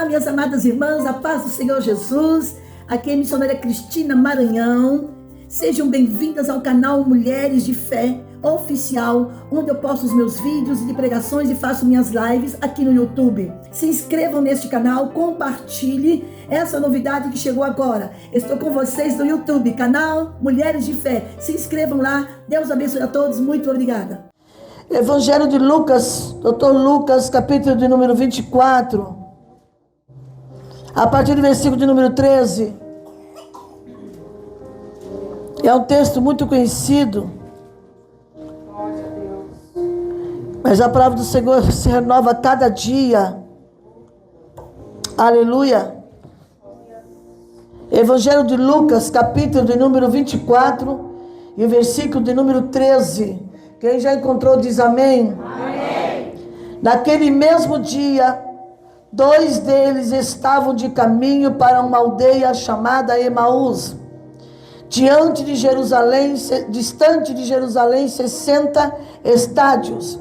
minhas amadas irmãs, a paz do Senhor Jesus. Aqui é a missionária Cristina Maranhão. Sejam bem-vindas ao canal Mulheres de Fé Oficial, onde eu posto os meus vídeos de pregações e faço minhas lives aqui no YouTube. Se inscrevam neste canal, compartilhe essa novidade que chegou agora. Estou com vocês no YouTube, canal Mulheres de Fé. Se inscrevam lá. Deus abençoe a todos. Muito obrigada. Evangelho de Lucas, Dr. Lucas, capítulo de número 24, a partir do versículo de número 13. É um texto muito conhecido, mas a palavra do Senhor se renova a cada dia. Aleluia. Evangelho de Lucas, capítulo de número 24 e o versículo de número 13. Quem já encontrou diz amém. Amém. Naquele mesmo dia, dois deles estavam de caminho para uma aldeia chamada Emaús, distante de Jerusalém 60 estádios,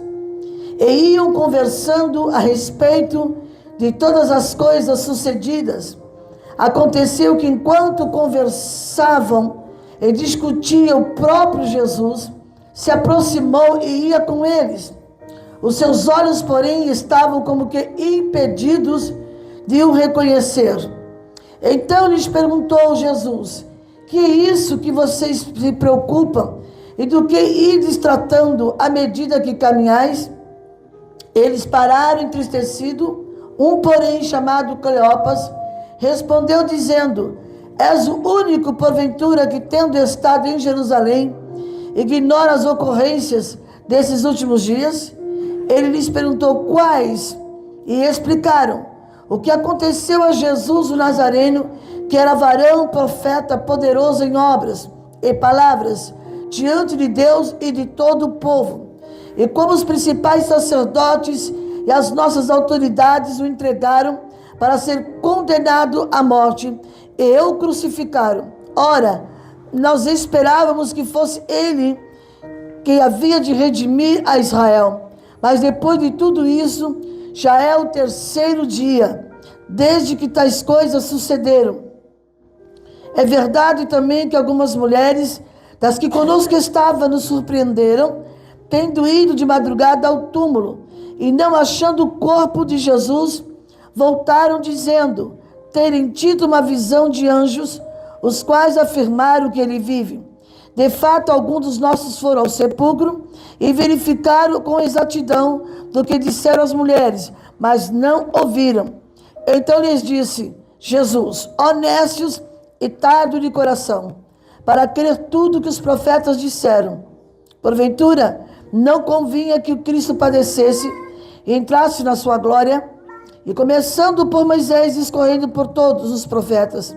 e iam conversando a respeito de todas as coisas sucedidas. Aconteceu que enquanto conversavam e discutiam, o próprio Jesus se aproximou e ia com eles. Os seus olhos, porém, estavam como que impedidos de o reconhecer. Então lhes perguntou Jesus: que é isso que vocês se preocupam? E do que ides tratando à medida que caminhais? Eles pararam entristecidos. Um, porém, chamado Cleopas, respondeu dizendo: és o único, porventura, que, tendo estado em Jerusalém, ignora as ocorrências desses últimos dias? Ele lhes perguntou quais, e explicaram o que aconteceu a Jesus o Nazareno, que era varão, profeta, poderoso em obras e palavras, diante de Deus e de todo o povo. E como os principais sacerdotes e as nossas autoridades o entregaram para ser condenado à morte, e o crucificaram. Ora, nós esperávamos que fosse ele que havia de redimir a Israel. Mas depois de tudo isso, já é o terceiro dia, desde que tais coisas sucederam. É verdade também que algumas mulheres, das que conosco estavam, nos surpreenderam, tendo ido de madrugada ao túmulo, e não achando o corpo de Jesus, voltaram dizendo terem tido uma visão de anjos, os quais afirmaram que ele vive. De fato, alguns dos nossos foram ao sepulcro e verificaram com exatidão do que disseram as mulheres, mas não ouviram. Então lhes disse Jesus: honestos e tardo de coração, para crer tudo que os profetas disseram. Porventura, não convinha que o Cristo padecesse e entrasse na sua glória? E começando por Moisés, escorrendo por todos os profetas,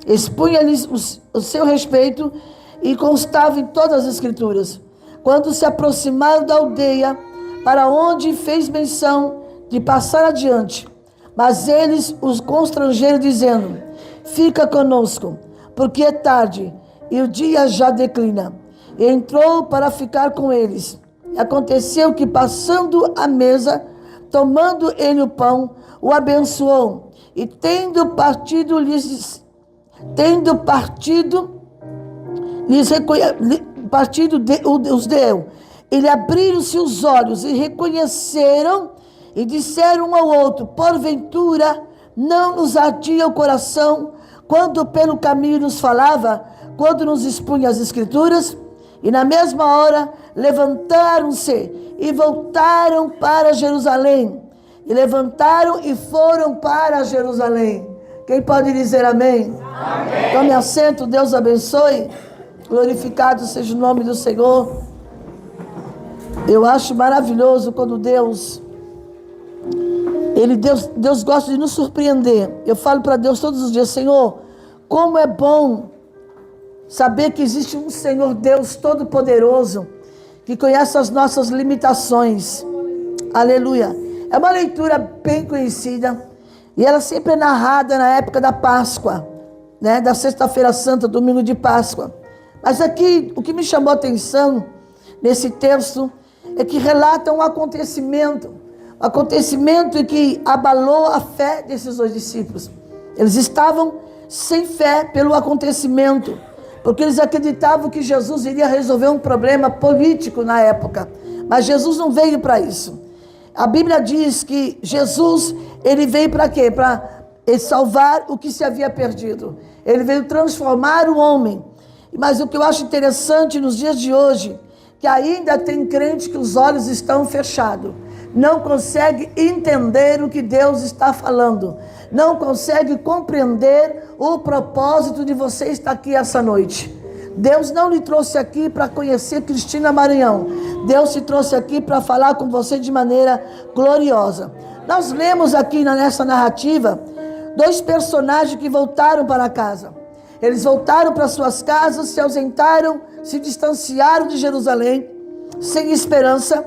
expunha-lhes o seu respeito e constava em todas as escrituras. Quando se aproximaram da aldeia, para onde fez menção de passar adiante, mas eles os constrangeram, dizendo: fica conosco, porque é tarde e o dia já declina. E entrou para ficar com eles. E aconteceu que, passando a mesa, tomando ele o pão, o abençoou, e tendo partido, os deu. Ele abriram-se os olhos e reconheceram, e disseram um ao outro: porventura não nos ardia o coração quando pelo caminho nos falava, quando nos expunha as escrituras? E na mesma hora levantaram-se e voltaram para Jerusalém. E levantaram e foram para Jerusalém. Quem pode dizer amém? Amém. Tome assento, Deus abençoe. Glorificado seja o nome do Senhor. Eu acho maravilhoso quando Deus gosta de nos surpreender. Eu falo para Deus todos os dias: Senhor, como é bom saber que existe um Senhor Deus Todo-Poderoso, que conhece as nossas limitações. Aleluia. É uma leitura bem conhecida, e ela sempre é narrada na época da Páscoa, né? Da Sexta-feira Santa, domingo de Páscoa. Mas aqui, o que me chamou a atenção nesse texto é que relata um acontecimento acontecimento que abalou a fé desses dois discípulos. Eles estavam sem fé pelo acontecimento, porque eles acreditavam que Jesus iria resolver um problema político na época. Mas Jesus não veio para isso. A Bíblia diz que Jesus, ele veio para quê? Para salvar o que se havia perdido. Ele veio transformar o homem. Mas o que eu acho interessante nos dias de hoje, que ainda tem crente que os olhos estão fechados, não consegue entender o que Deus está falando, não consegue compreender o propósito de você estar aqui essa noite. Deus não lhe trouxe aqui para conhecer Cristina Maranhão. Deus te trouxe aqui para falar com você de maneira gloriosa. Nós lemos aqui nessa narrativa dois personagens que voltaram para casa. Eles voltaram para suas casas, se ausentaram, se distanciaram de Jerusalém, sem esperança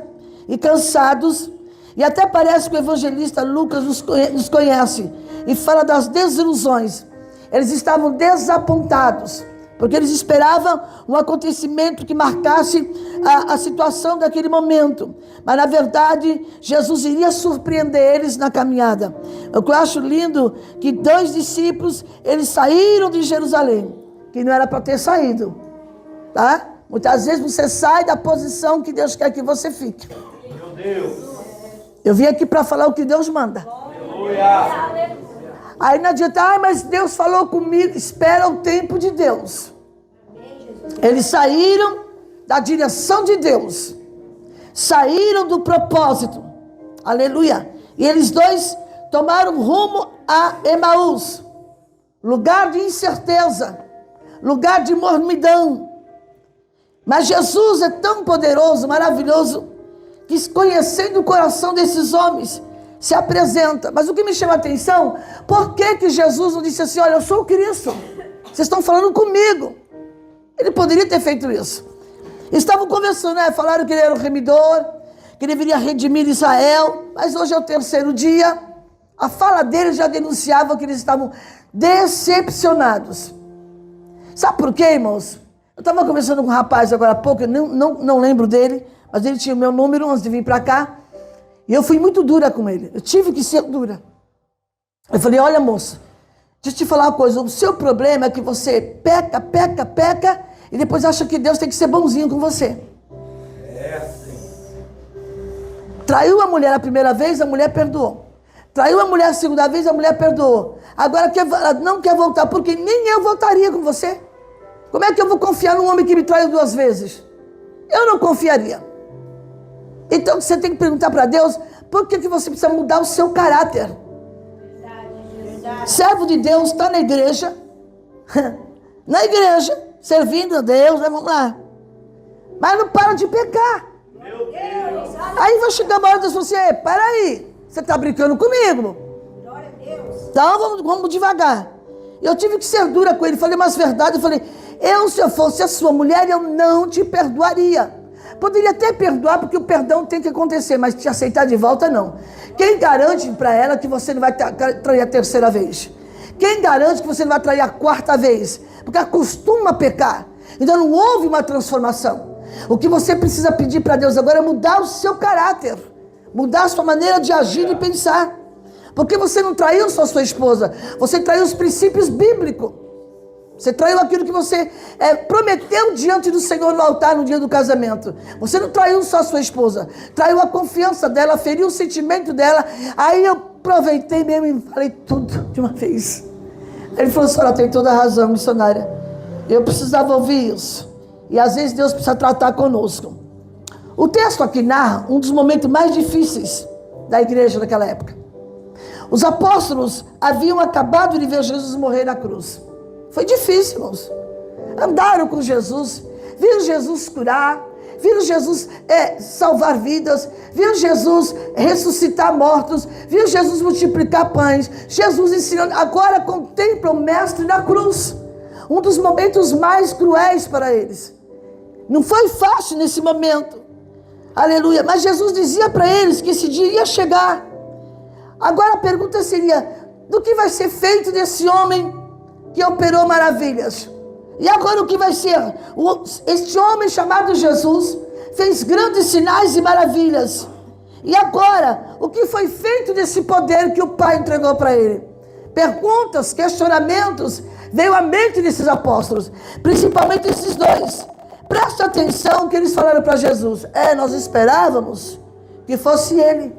e cansados. E até parece que o evangelista Lucas nos conhece e fala das desilusões. Eles estavam desapontados, porque eles esperavam um acontecimento que marcasse a situação daquele momento. Mas, na verdade, Jesus iria surpreender eles na caminhada. O que eu acho lindo, que dois discípulos, eles saíram de Jerusalém, que não era para ter saído. Tá? Muitas vezes você sai da posição que Deus quer que você fique. Meu Deus. Eu vim aqui para falar o que Deus manda. Aleluia. Aí não adianta, mas Deus falou comigo. Espera o tempo de Deus. Eles saíram da direção de Deus, saíram do propósito, aleluia. E eles dois tomaram rumo a Emaús, lugar de incerteza, lugar de mornidão. Mas Jesus é tão poderoso, maravilhoso, que conhecendo o coração desses homens, se apresenta. Mas o que me chama a atenção, por que Jesus não disse assim: olha, eu sou o Cristo, vocês estão falando comigo? Ele poderia ter feito isso. Estavam conversando, né? Falaram que ele era o remidor, que ele deveria redimir Israel, mas hoje é o terceiro dia. A fala dele já denunciava que eles estavam decepcionados. Sabe por quê, irmãos? Eu estava conversando com um rapaz agora há pouco, eu não lembro dele, mas ele tinha o meu número antes de vir para cá, e eu fui muito dura com ele. Eu tive que ser dura. Eu falei: olha, moça, deixa eu te falar uma coisa, o seu problema é que você peca, e depois acha que Deus tem que ser bonzinho com você. Traiu a mulher a primeira vez, a mulher perdoou. Traiu a mulher a segunda vez, a mulher perdoou. Agora ela não quer voltar, porque nem eu voltaria com você. Como é que eu vou confiar num homem que me traiu 2 vezes? Eu não confiaria. Então você tem que perguntar para Deus, por que você precisa mudar o seu caráter? Servo de Deus está na igreja, servindo a Deus, vamos lá. Mas não para de pecar. Meu Deus. Aí vai chegar uma hora e diz assim: para aí, você está brincando comigo? Então vamos devagar. Eu tive que ser dura com ele, falei umas verdades, eu falei: se eu fosse a sua mulher, eu não te perdoaria. Poderia até perdoar, porque o perdão tem que acontecer, mas te aceitar de volta, não. Quem garante para ela que você não vai trair a 3ª vez? Quem garante que você não vai trair a 4ª vez? Porque acostuma a pecar. Então não houve uma transformação. O que você precisa pedir para Deus agora é mudar o seu caráter, mudar a sua maneira de agir e pensar. Porque você não traiu só sua esposa, você traiu os princípios bíblicos. Você traiu aquilo que você prometeu diante do Senhor no altar no dia do casamento. Você não traiu só sua esposa, traiu a confiança dela, feriu o sentimento dela. Aí eu aproveitei mesmo e falei tudo de uma vez. Ele falou: senhora tem toda a razão, missionária. Eu precisava ouvir isso. E às vezes Deus precisa tratar conosco. O texto aqui narra um dos momentos mais difíceis da igreja naquela época. Os apóstolos haviam acabado de ver Jesus morrer na cruz. Foi difícil, irmãos. Andaram com Jesus, viram Jesus curar, viram Jesus salvar vidas, viram Jesus ressuscitar mortos, viram Jesus multiplicar pães, Jesus ensinando. Agora contemplam o Mestre na cruz. Um dos momentos mais cruéis para eles. Não foi fácil nesse momento. Aleluia. Mas Jesus dizia para eles que esse dia ia chegar. Agora a pergunta seria: do que vai ser feito desse homem que operou maravilhas? E agora o que vai ser? Este homem chamado Jesus fez grandes sinais e maravilhas. E agora, o que foi feito desse poder que o Pai entregou para ele? Perguntas, questionamentos, veio à mente desses apóstolos, principalmente esses dois. Preste atenção que eles falaram para Jesus. Nós esperávamos que fosse ele.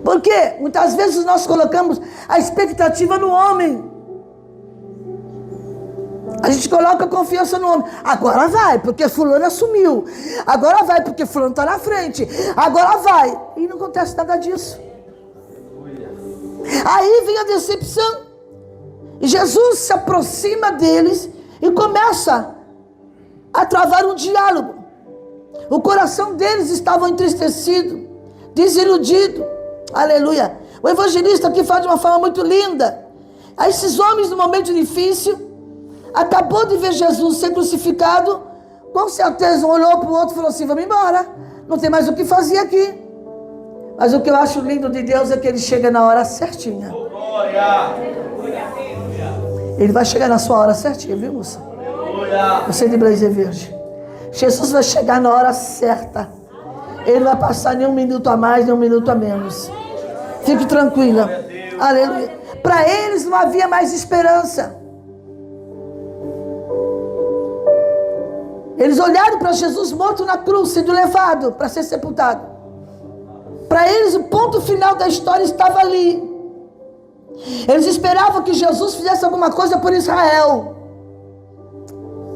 Porque muitas vezes nós colocamos a expectativa no homem. A gente coloca a confiança no homem. Agora vai, porque fulano assumiu. Agora vai, porque fulano está na frente. Agora vai. E não acontece nada disso. Aí vem a decepção. E Jesus se aproxima deles e começa a travar um diálogo. O coração deles estava entristecido, desiludido. Aleluia. O evangelista aqui fala de uma forma muito linda. A esses homens, no momento difícil, acabou de ver Jesus ser crucificado, com certeza um olhou para o outro e falou assim: vamos embora, não tem mais o que fazer aqui. Mas o que eu acho lindo de Deus é que ele chega na hora certinha. Ele vai chegar na sua hora certinha, viu, moça? Você de blazer verde. Jesus vai chegar na hora certa. Ele não vai passar nem um minuto a mais, nem um minuto a menos. Fique tranquila. Aleluia. Para eles não havia mais esperança. Eles olharam para Jesus morto na cruz, sendo levado para ser sepultado. Para eles o ponto final da história estava ali. Eles esperavam que Jesus fizesse alguma coisa por Israel.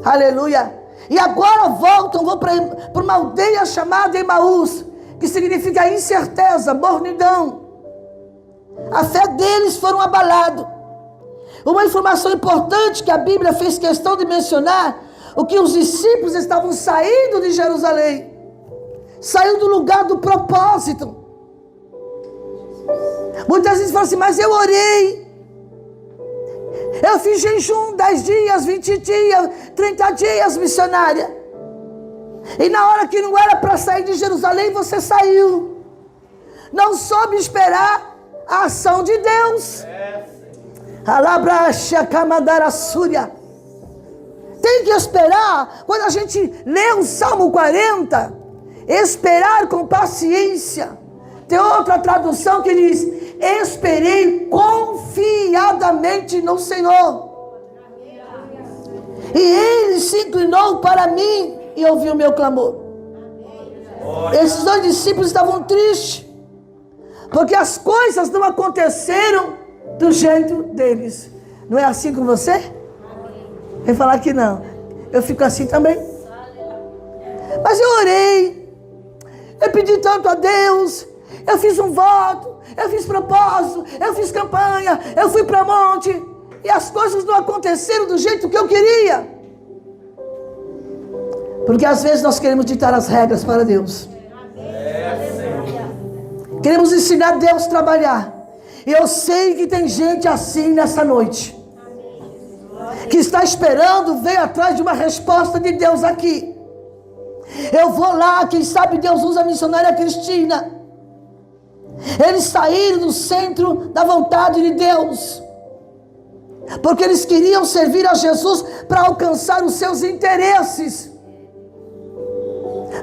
Aleluia. E agora vão para uma aldeia chamada Emaús, que significa incerteza, mornidão. A fé deles foram abalada. Uma informação importante que a Bíblia fez questão de mencionar: o que os discípulos estavam saindo de Jerusalém, saindo do lugar do propósito. Muitas vezes falam assim: mas eu orei, eu fiz jejum 10 dias, 20 dias, 30 dias, missionária. E na hora que não era para sair de Jerusalém, você saiu. Não soube esperar a ação de Deus. Alabraxa Kamadara Súria. Tem que esperar. Quando a gente lê o Salmo 40, esperar com paciência. Tem outra tradução que diz: esperei confiadamente no Senhor. E Ele se inclinou para mim e ouviu o meu clamor. Esses dois discípulos estavam tristes, porque as coisas não aconteceram do jeito deles. Não é assim com você? Vem falar que não. Eu fico assim também. Mas eu orei, eu pedi tanto a Deus, eu fiz um voto, eu fiz propósito, eu fiz campanha, eu fui para monte, e as coisas não aconteceram do jeito que eu queria. Porque às vezes nós queremos ditar as regras para Deus. Queremos ensinar Deus a trabalhar. E eu sei que tem gente assim nessa noite, que está esperando, veio atrás de uma resposta de Deus aqui. Eu vou lá, quem sabe Deus usa a missionária Cristina. Eles saíram do centro da vontade de Deus, porque eles queriam servir a Jesus para alcançar os seus interesses.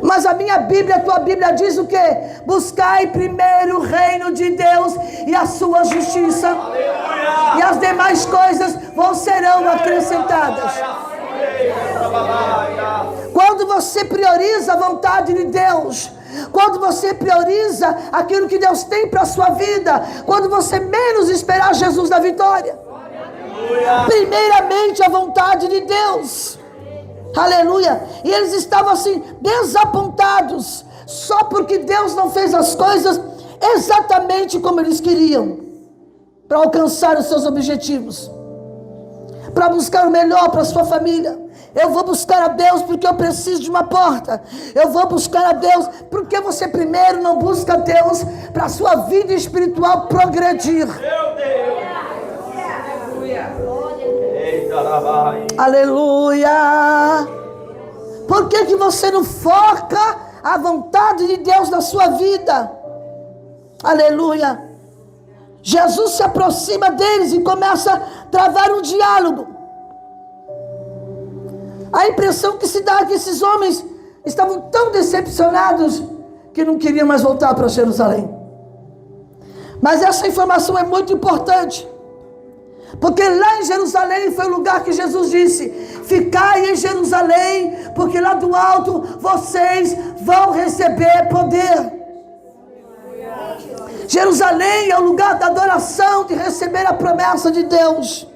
Mas a minha Bíblia, a tua Bíblia diz o quê? Buscai primeiro o reino de Deus e a sua justiça. Aleluia. E as demais coisas serão acrescentadas. Quando você prioriza a vontade de Deus, quando você prioriza aquilo que Deus tem para a sua vida, quando você menos esperar Jesus na vitória, primeiramente a vontade de Deus. Aleluia. E eles estavam assim, desapontados, só porque Deus não fez as coisas exatamente como eles queriam, para alcançar os seus objetivos, para buscar o melhor para a sua família. Eu vou buscar a Deus porque eu preciso de uma porta. Eu vou buscar a Deus porque você primeiro não busca a Deus para a sua vida espiritual progredir. Meu Deus. Aleluia. Por que você não foca a vontade de Deus na sua vida? Aleluia. Jesus se aproxima deles e começa a travar um diálogo. A impressão que se dá é que esses homens estavam tão decepcionados que não queriam mais voltar para Jerusalém. Mas essa informação é muito importante, porque lá em Jerusalém foi o lugar que Jesus disse: ficai em Jerusalém, porque lá do alto vocês vão receber poder. Jerusalém é o lugar da adoração, de receber a promessa de Deus.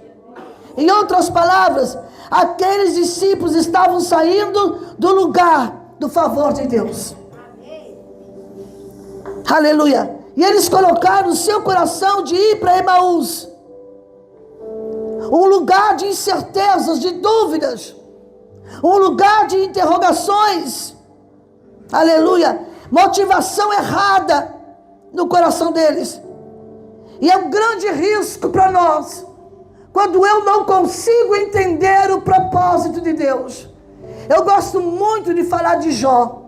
Em outras palavras, aqueles discípulos estavam saindo do lugar do favor de Deus. Aleluia. E eles colocaram no seu coração de ir para Emaús, um lugar de incertezas, de dúvidas, um lugar de interrogações. Aleluia. Motivação errada no coração deles. E é um grande risco para nós, quando eu não consigo entender o propósito de Deus. Eu gosto muito de falar de Jó.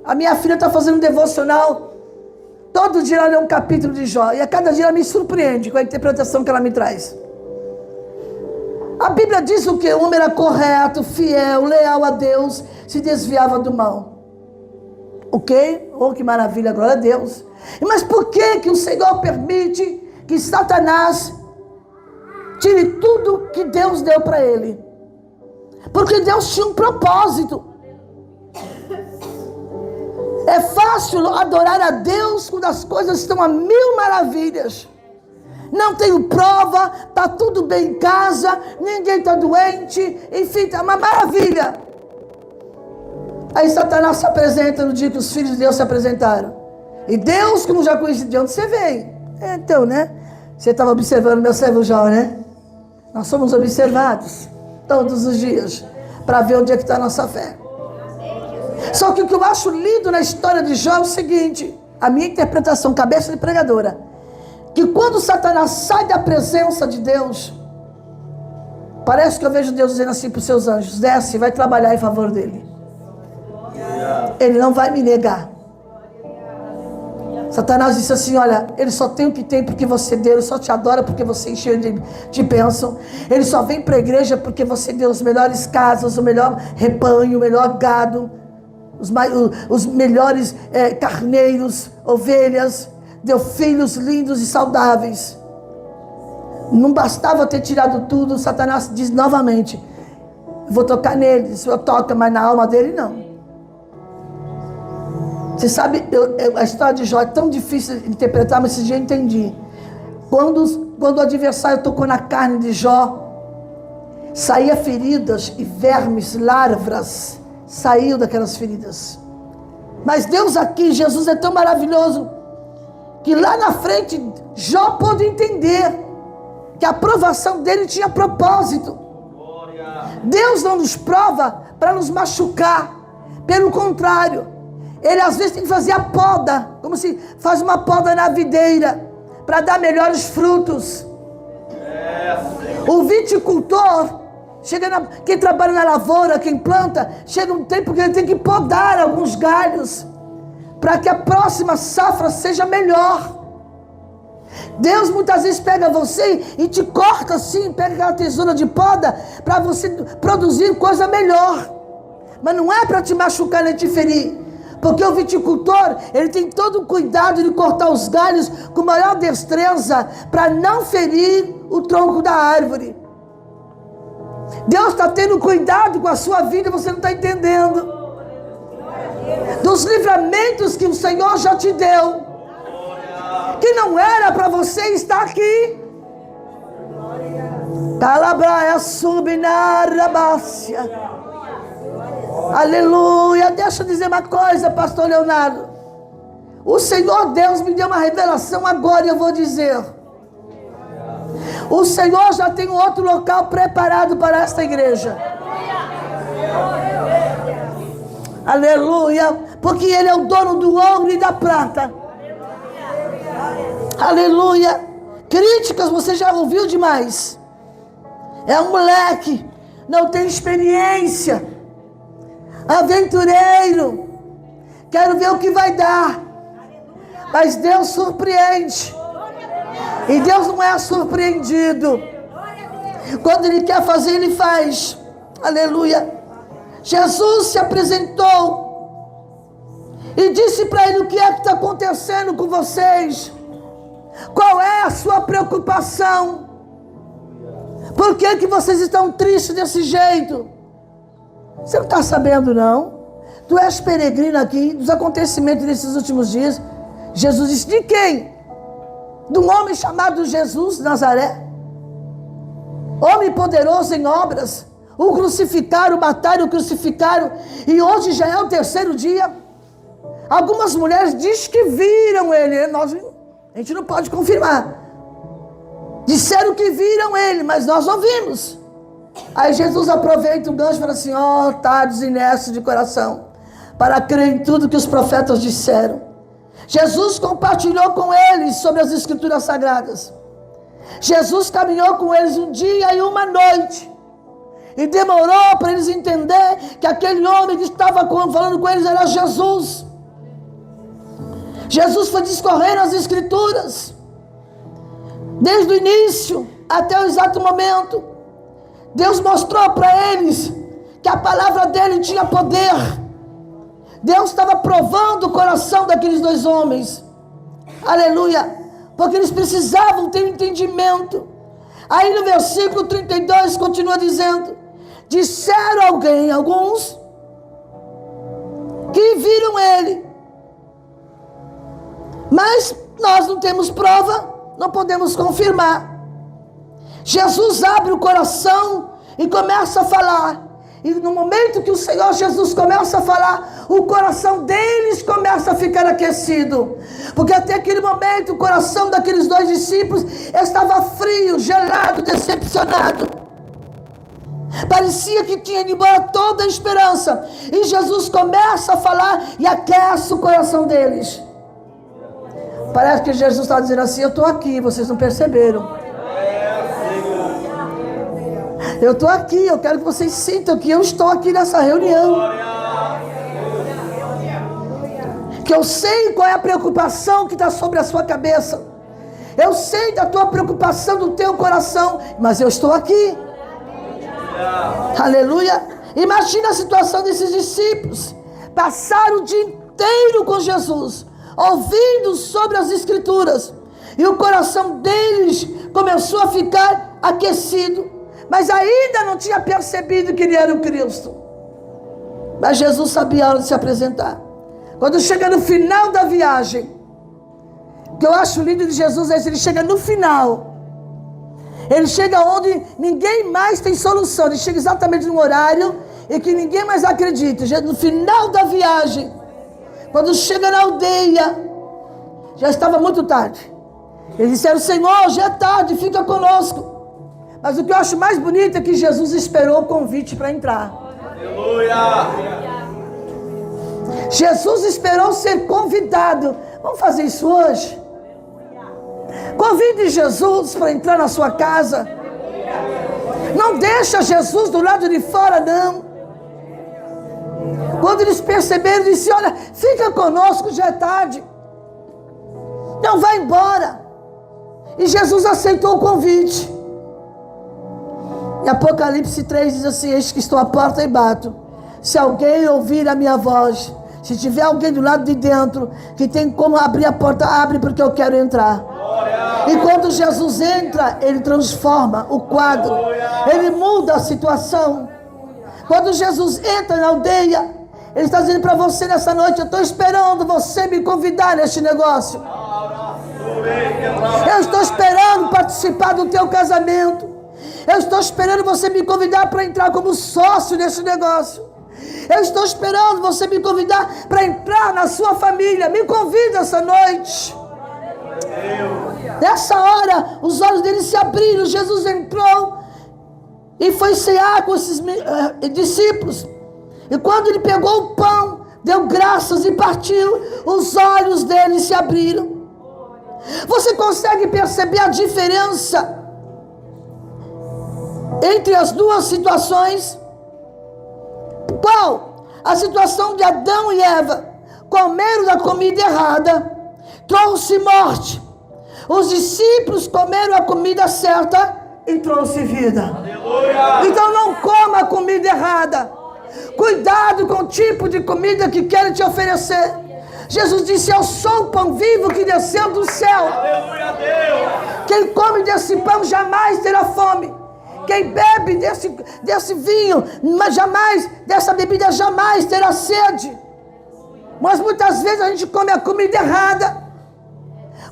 A minha filha está fazendo um devocional. Todo dia ela lê um capítulo de Jó. E a cada dia ela me surpreende com a interpretação que ela me traz. A Bíblia diz o quê? O homem era correto, fiel, leal a Deus, se desviava do mal. Ok? Oh, que maravilha, glória a Deus. Mas por que o Senhor permite que Satanás tire tudo que Deus deu para ele? Porque Deus tinha um propósito. É fácil adorar a Deus quando as coisas estão a mil maravilhas. Não tenho prova, está tudo bem em casa, ninguém está doente, enfim, está uma maravilha. Aí Satanás se apresenta no dia que os filhos de Deus se apresentaram. E Deus, como já conhece, de onde você vem? Então, né? Você estava observando meu servo Jó, né? Nós somos observados todos os dias para ver onde é que está a nossa fé. Só que o que eu acho lindo na história de Jó é o seguinte, a minha interpretação, cabeça de pregadora, que quando Satanás sai da presença de Deus, parece que eu vejo Deus dizendo assim para os seus anjos: desce, vai trabalhar em favor dele. Ele não vai me negar. Satanás disse assim: olha, ele só tem o que tem porque você deu, ele só te adora porque você encheu de bênção, ele só vem para a igreja porque você deu as melhores casas, o melhor rebanho, o melhor gado, os melhores carneiros, ovelhas, deu filhos lindos e saudáveis. Não bastava ter tirado tudo, Satanás diz novamente: vou tocar nele. O Senhor toca, mas na alma dele não. Você sabe, a história de Jó é tão difícil de interpretar, mas esse dia eu entendi. Quando o adversário tocou na carne de Jó, saía feridas e vermes, larvas, saiu daquelas feridas. Mas Deus aqui, Jesus é tão maravilhoso, que lá na frente Jó pôde entender que a aprovação dele tinha propósito. Deus não nos prova para nos machucar, pelo contrário, ele às vezes tem que fazer a poda, como se faz uma poda na videira, para dar melhores frutos. O viticultor, quem trabalha na lavoura, quem planta, chega um tempo que ele tem que podar alguns galhos, para que a próxima safra seja melhor. Deus muitas vezes pega você e te corta assim, pega aquela tesoura de poda, para você produzir coisa melhor. Mas não é para te machucar nem te ferir. Porque o viticultor, ele tem todo o cuidado de cortar os galhos com maior destreza, para não ferir o tronco da árvore. Deus está tendo cuidado com a sua vida, você não está entendendo. Dos livramentos que o Senhor já te deu, que não era para você estar aqui. Calabraia subinarabácia. Aleluia. Deixa eu dizer uma coisa, pastor Leonardo. O Senhor Deus me deu uma revelação agora e eu vou dizer. O Senhor já tem um outro local preparado para esta igreja. Aleluia. Porque Ele é o dono do ouro e da prata. Aleluia. Críticas você já ouviu demais. É um moleque, não tem experiência, aventureiro, quero ver o que vai dar. Mas Deus surpreende, e Deus não é surpreendido. Quando Ele quer fazer, Ele faz. Aleluia. Jesus se apresentou e disse para ele: o que é que está acontecendo com vocês? Qual é a sua preocupação? Por que vocês estão tristes desse jeito? Você não está sabendo, não? Tu és peregrino aqui dos acontecimentos desses últimos dias. Jesus disse: de quem? De um homem chamado Jesus de Nazaré, homem poderoso em obras. O crucificaram, mataram, o crucificaram, e hoje já é o terceiro dia. Algumas mulheres dizem que viram ele. A gente não pode confirmar. Disseram que viram ele, mas nós não vimos. Aí Jesus aproveita o gancho e fala assim: ó, otários inertes de coração, para crer em tudo que os profetas disseram. Jesus compartilhou com eles sobre as escrituras sagradas. Jesus caminhou com eles um dia e uma noite, e demorou para eles entenderem que aquele homem que estava falando com eles era Jesus. Jesus foi discorrendo as escrituras, desde o início até o exato momento. Deus mostrou para eles que a palavra dele tinha poder. Deus estava provando o coração daqueles dois homens. Aleluia. Porque eles precisavam ter um entendimento. Aí no versículo 32 continua dizendo: disseram alguns que viram ele, mas nós não temos prova, não podemos confirmar. Jesus abre o coração e começa a falar. E no momento que o Senhor Jesus começa a falar, o coração deles começa a ficar aquecido. Porque até aquele momento o coração daqueles dois discípulos estava frio, gelado, decepcionado. Parecia que tinha ido embora toda a esperança. E Jesus começa a falar e aquece o coração deles. Parece que Jesus está dizendo assim: eu estou aqui, vocês não perceberam. Eu estou aqui, eu quero que vocês sintam que eu estou aqui nessa reunião. Que eu sei qual é a preocupação que está sobre a sua cabeça. Eu sei da tua preocupação, do teu coração, mas eu estou aqui. Aleluia. Imagina a situação desses discípulos. Passaram o dia inteiro com Jesus, ouvindo sobre as escrituras, e o coração deles começou a ficar aquecido. Mas ainda não tinha percebido que ele era o Cristo. Mas Jesus sabia a hora de se apresentar. Quando chega no final da viagem, o que eu acho lindo de Jesus é que ele chega no final. Ele chega onde ninguém mais tem solução. Ele chega exatamente no horário em que ninguém mais acredita. No final da viagem, quando chega na aldeia, já estava muito tarde. Eles disseram: Senhor, já é tarde, fica conosco. Mas o que eu acho mais bonito é que Jesus esperou o convite para entrar. Aleluia! Jesus esperou ser convidado. Vamos fazer isso hoje? Convide Jesus para entrar na sua casa. Não deixa Jesus do lado de fora, não. Quando eles perceberam, disse: olha, fica conosco, já é tarde. Não vai embora. E Jesus aceitou o convite. Em Apocalipse 3 diz assim: eis que estou à porta e bato. Se alguém ouvir a minha voz, se tiver alguém do lado de dentro que tem como abrir a porta, abre, porque eu quero entrar. E quando Jesus entra, ele transforma o quadro, ele muda a situação. Quando Jesus entra na aldeia, ele está dizendo para você nessa noite: eu estou esperando você me convidar neste negócio. Eu estou esperando participar do teu casamento. Eu estou esperando você me convidar para entrar como sócio nesse negócio. Eu estou esperando você me convidar para entrar na sua família. Me convida essa noite. Nessa hora, os olhos dele se abriram. Jesus entrou e foi cear com esses discípulos. E quando ele pegou o pão, deu graças e partiu, os olhos dele se abriram. Você consegue perceber a diferença entre as duas situações? Qual? A situação de Adão e Eva comeram da comida errada, trouxe morte. Os discípulos comeram a comida certa e trouxe vida. Aleluia. Então não coma a comida errada. Cuidado com o tipo de comida que querem te oferecer. Jesus disse: eu sou o pão vivo que desceu do céu. Aleluia a Deus. Quem come desse pão jamais terá fome. Quem bebe desse vinho, mas jamais, dessa bebida jamais terá sede. Mas muitas vezes a gente come a comida errada.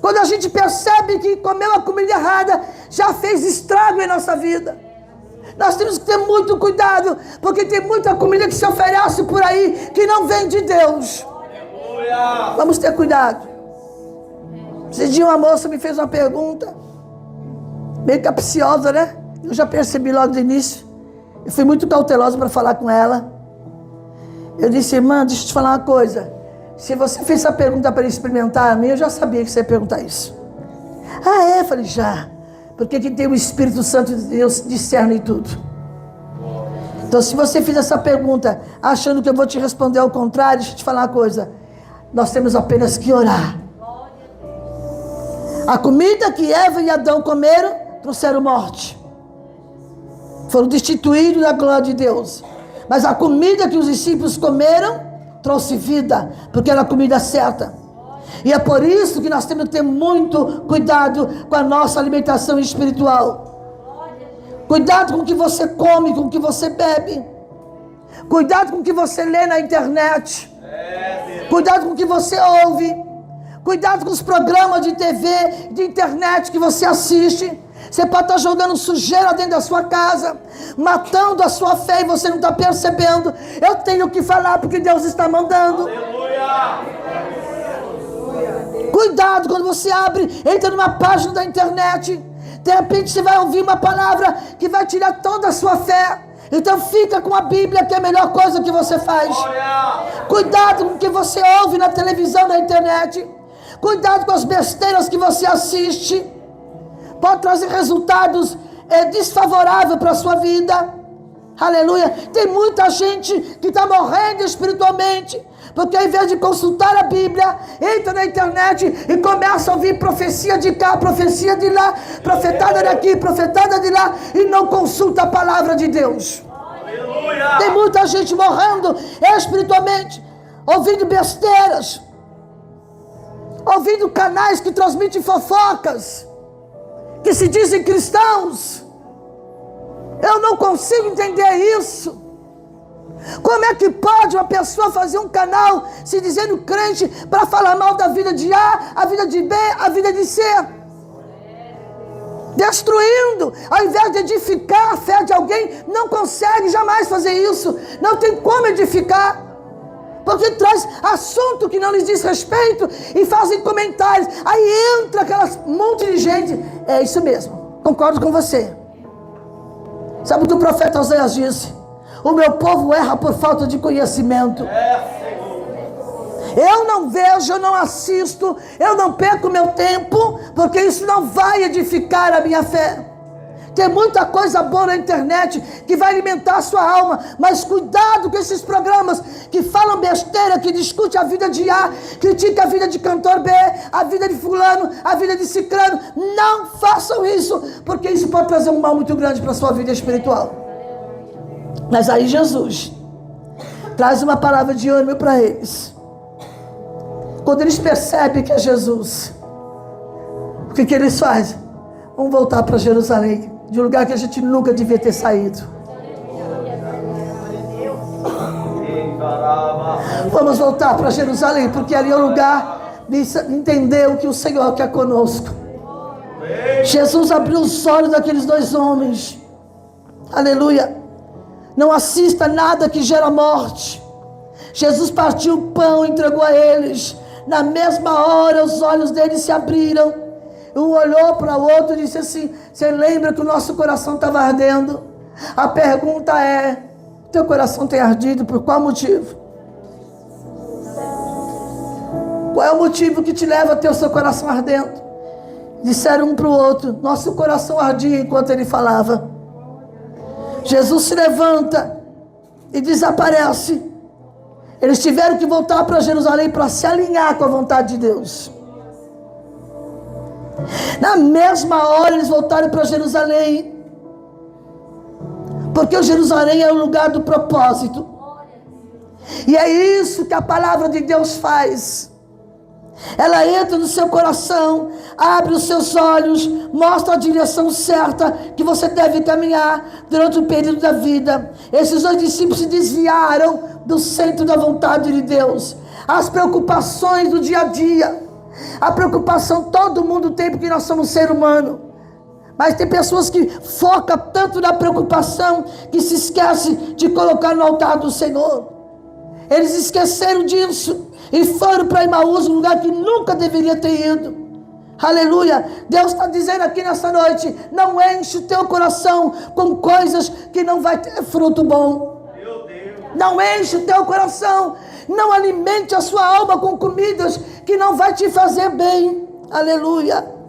Quando a gente percebe que comeu a comida errada, já fez estrago em nossa vida. Nós temos que ter muito cuidado, porque tem muita comida que se oferece por aí, que não vem de Deus. Aleluia. Vamos ter cuidado. Esse dia uma moça me fez uma pergunta, meio capciosa, né? Eu já percebi logo do início. Eu fui muito cautelosa para falar com ela. Eu disse: irmã, deixa eu te falar uma coisa. Se você fez essa pergunta para experimentar a mim, eu já sabia que você ia perguntar isso. Ah, é? Eu falei: já. Porque quem tem o Espírito Santo de Deus discerne tudo. Então, se você fez essa pergunta achando que eu vou te responder ao contrário, deixa eu te falar uma coisa. Nós temos apenas que orar. A comida que Eva e Adão comeram trouxeram morte. Foram destituídos da glória de Deus. Mas a comida que os discípulos comeram trouxe vida, porque era a comida certa. E é por isso que nós temos que ter muito cuidado com a nossa alimentação espiritual. Cuidado com o que você come, com o que você bebe. Cuidado com o que você lê na internet. Cuidado com o que você ouve. Cuidado com os programas de TV, de internet que você assiste. Você pode estar jogando sujeira dentro da sua casa, matando a sua fé e você não está percebendo. Eu tenho que falar porque Deus está mandando. Aleluia. Cuidado quando você entra numa página da internet. De repente você vai ouvir uma palavra que vai tirar toda a sua fé. Então fica com a Bíblia, que é a melhor coisa que você faz. Cuidado com o que você ouve na televisão, na internet. Cuidado com as besteiras que você assiste. Pode trazer resultados desfavoráveis para a sua vida. Aleluia. Tem muita gente que está morrendo espiritualmente, porque ao invés de consultar a Bíblia, entra na internet e começa a ouvir profecia de cá, profecia de lá, profetada daqui, profetada de lá, e não consulta a palavra de Deus. Aleluia. Tem muita gente morrendo espiritualmente, ouvindo besteiras, ouvindo canais que transmitem fofocas, que se dizem cristãos. Eu não consigo entender isso. Como é que pode uma pessoa fazer um canal se dizendo crente para falar mal da vida de A, a vida de B, a vida de C? Destruindo, ao invés de edificar a fé de alguém, não consegue jamais fazer isso. Não tem como edificar, porque traz assunto que não lhes diz respeito e fazem comentários. Aí entra aquelas monte de gente. É isso mesmo, concordo com você. Sabe o que o profeta Oséias disse? O meu povo erra por falta de conhecimento. Eu não vejo, eu não assisto, eu não perco meu tempo, porque isso não vai edificar a minha fé. Tem muita coisa boa na internet que vai alimentar a sua alma, mas cuidado com esses programas que falam besteira, que discutem a vida de A, critica a vida de cantor B, a vida de fulano, a vida de ciclano. Não façam isso, porque isso pode trazer um mal muito grande para a sua vida espiritual. Mas aí Jesus traz uma palavra de ânimo para eles. Quando eles percebem que é Jesus, o que eles fazem? Vamos voltar para Jerusalém, de um lugar que a gente nunca devia ter saído. Vamos voltar para Jerusalém, porque ali é o lugar de entender o que o Senhor quer conosco. Jesus abriu os olhos daqueles dois homens. Aleluia. Não assista nada que gera morte. Jesus partiu o pão e entregou a eles. Na mesma hora os olhos deles se abriram. Um olhou para o outro e disse assim: você lembra que o nosso coração estava ardendo? A pergunta é: teu coração tem ardido por qual motivo? Qual é o motivo que te leva a ter o seu coração ardendo? Disseram um para o outro: nosso coração ardia enquanto ele falava. Jesus se levanta e desaparece. Eles tiveram que voltar para Jerusalém para se alinhar com a vontade de Deus. Na mesma hora eles voltaram para Jerusalém, porque o Jerusalém é o lugar do propósito. E é isso que a palavra de Deus faz. Ela entra no seu coração, abre os seus olhos, mostra a direção certa que você deve caminhar durante o período da vida. Esses 2 discípulos se desviaram do centro da vontade de Deus. As preocupações do dia a dia. A preocupação todo mundo tem, porque nós somos ser humano. Mas tem pessoas que focam tanto na preocupação que se esquecem de colocar no altar do Senhor. Eles esqueceram disso e foram para Emaús, um lugar que nunca deveria ter ido. Aleluia. Deus está dizendo aqui nessa noite: não enche o teu coração com coisas que não vai ter fruto bom. Não enche o teu coração. Não alimente a sua alma com comidas que não vai te fazer bem. Aleluia.